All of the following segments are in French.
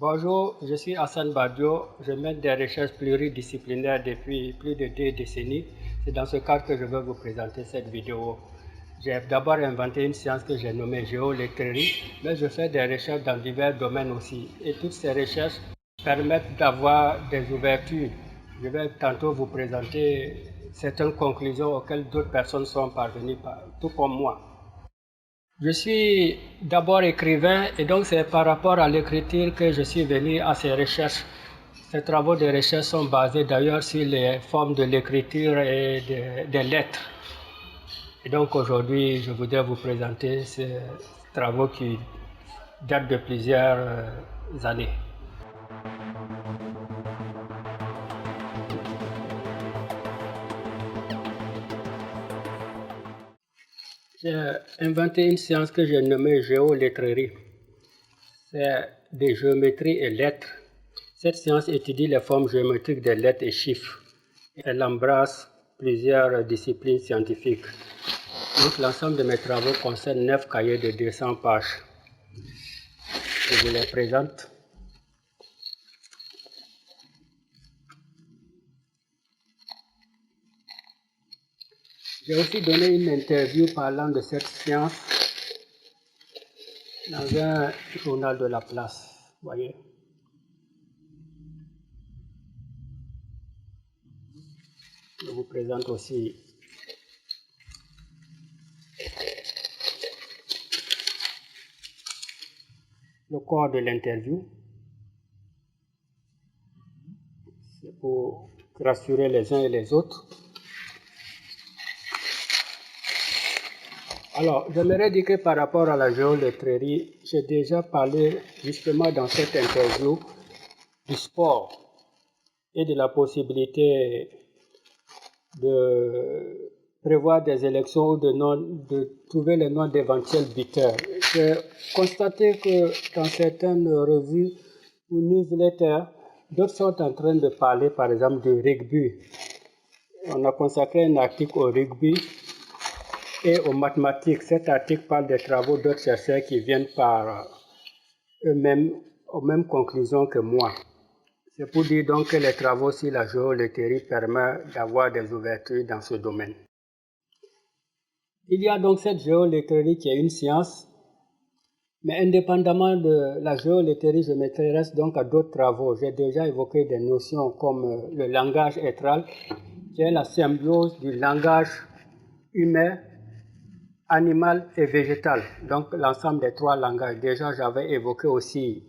Bonjour, je suis Hassan Badio. Je mène des recherches pluridisciplinaires depuis plus de 2 décennies. C'est dans ce cadre que je veux vous présenter cette vidéo. J'ai d'abord inventé une science que j'ai nommée géolectrerie, mais je fais des recherches dans divers domaines aussi. Et toutes ces recherches permettent d'avoir des ouvertures. Je vais tantôt vous présenter certaines conclusions auxquelles d'autres personnes sont parvenues, tout comme moi. Je suis d'abord écrivain et donc c'est par rapport à l'écriture que je suis venu à ces recherches. Ces travaux de recherche sont basés d'ailleurs sur les formes de l'écriture et des lettres. Et donc aujourd'hui, je voudrais vous présenter ces travaux qui datent de plusieurs années. J'ai inventé une science que j'ai nommée géoletterie. C'est des géométries et lettres. Cette science étudie les formes géométriques des lettres et chiffres. Elle embrasse plusieurs disciplines scientifiques. Donc l'ensemble de mes travaux concerne 9 cahiers de 200 pages. Je vous les présente. J'ai aussi donné une interview parlant de cette science dans un journal de la place. Voyez. Je vous présente aussi le corps de l'interview. C'est pour rassurer les uns et les autres. Alors, j'aimerais dire que par rapport à la géoletterie, j'ai déjà parlé justement dans cette interview du sport et de la possibilité de prévoir des élections ou de trouver les noms d'éventuels buteurs. J'ai constaté que dans certaines revues ou newsletters, d'autres sont en train de parler par exemple du rugby. On a consacré un article au rugby et aux mathématiques. Cet article parle des travaux d'autres chercheurs qui viennent par eux-mêmes aux mêmes conclusions que moi. C'est pour dire donc que les travaux sur la géoletterie permettent d'avoir des ouvertures dans ce domaine. Il y a donc cette géoletterie qui est une science, mais indépendamment de la géoletterie, je m'intéresse donc à d'autres travaux. J'ai déjà évoqué des notions comme le langage étral, qui est la symbiose du langage humain, animal et végétal, donc l'ensemble des 3 langages. Déjà, j'avais évoqué aussi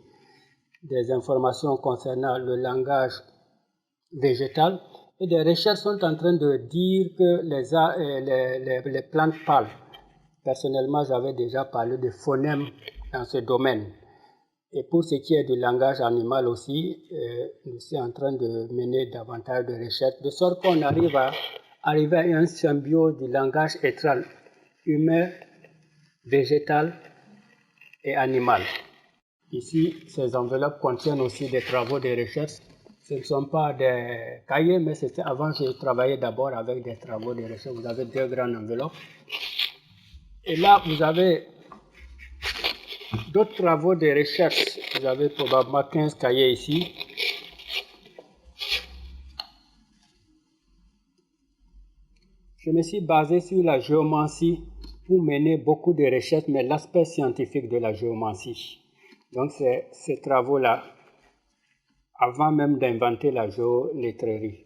des informations concernant le langage végétal et des recherches sont en train de dire que les plantes parlent. Personnellement, j'avais déjà parlé de phonèmes dans ce domaine. Et pour ce qui est du langage animal aussi, je suis en train de mener davantage de recherches, de sorte qu'on arrive à un symbiose du langage étral humain, végétal et animal. Ici, ces enveloppes contiennent aussi des travaux de recherche. Ce ne sont pas des cahiers, mais avant, j'ai travaillé d'abord avec des travaux de recherche. Vous avez 2 grandes enveloppes. Et là, vous avez d'autres travaux de recherche. Vous avez probablement 15 cahiers ici. Je me suis basé sur la géomancie pour mener beaucoup de recherches, mais l'aspect scientifique de la géomancie. Donc, c'est ces travaux-là, avant même d'inventer la géoletterie.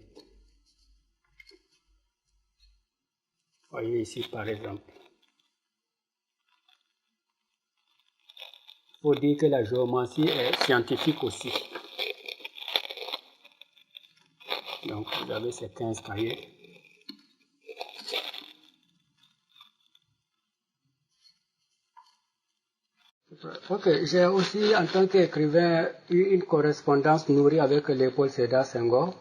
Voyez ici, par exemple. Il faut dire que la géomancie est scientifique aussi. Donc, vous avez ces 15 cahiers. Ok, j'ai aussi, en tant qu'écrivain, eu une correspondance nourrie avec Léopold Sédar Senghor.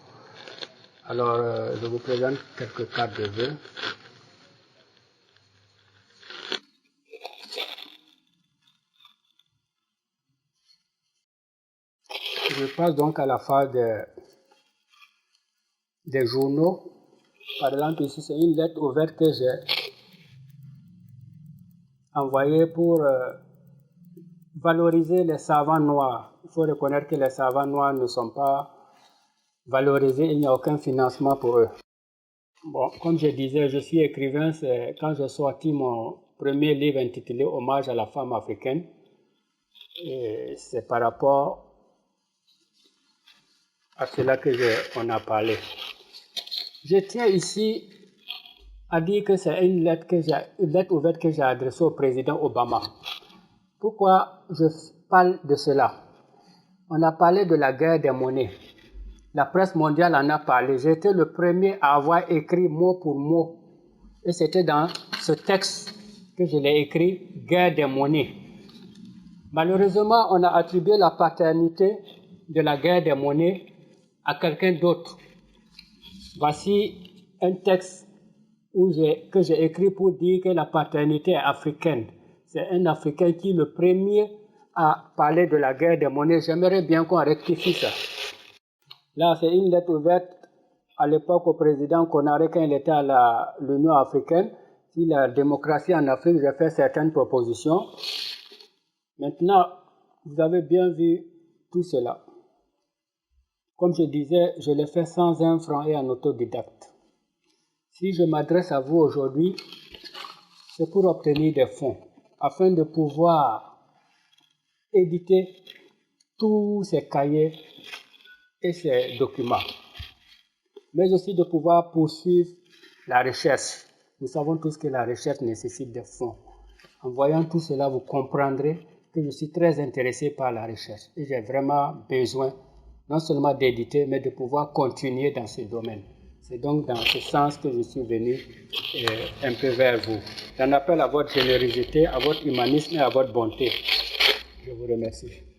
Alors, je vous présente quelques cartes de vœux. Je passe donc à la phase des journaux. Par exemple, ici, c'est une lettre ouverte que j'ai envoyée pour valoriser les savants noirs. Il faut reconnaître que les savants noirs ne sont pas valorisés, il n'y a aucun financement pour eux. Bon, comme je disais, je suis écrivain, c'est quand j'ai sorti mon premier livre intitulé Hommage à la femme africaine. Et c'est par rapport à cela que on a parlé. Je tiens ici à dire que c'est une lettre ouverte que j'ai adressée au président Obama. Pourquoi je parle de cela? On a parlé de la guerre des monnaies. La presse mondiale en a parlé. J'ai été le premier à avoir écrit mot pour mot. Et c'était dans ce texte que je l'ai écrit, guerre des monnaies. Malheureusement, on a attribué la paternité de la guerre des monnaies à quelqu'un d'autre. Voici un texte que j'ai écrit pour dire que la paternité est africaine. C'est un Africain qui est le premier à parler de la guerre des monnaies. J'aimerais bien qu'on rectifie ça. Là, c'est une lettre ouverte à l'époque au président Konaré quand il était à l'Union africaine. Si la démocratie en Afrique, j'ai fait certaines propositions. Maintenant, vous avez bien vu tout cela. Comme je disais, je l'ai fait sans un franc et en autodidacte. Si je m'adresse à vous aujourd'hui, c'est pour obtenir des fonds, afin de pouvoir éditer tous ces cahiers et ces documents, mais aussi de pouvoir poursuivre la recherche. Nous savons tous que la recherche nécessite des fonds. En voyant tout cela, vous comprendrez que je suis très intéressé par la recherche et j'ai vraiment besoin non seulement d'éditer, mais de pouvoir continuer dans ce domaine. C'est donc dans ce sens que je suis venu un peu vers vous. J'en appelle à votre générosité, à votre humanisme et à votre bonté. Je vous remercie.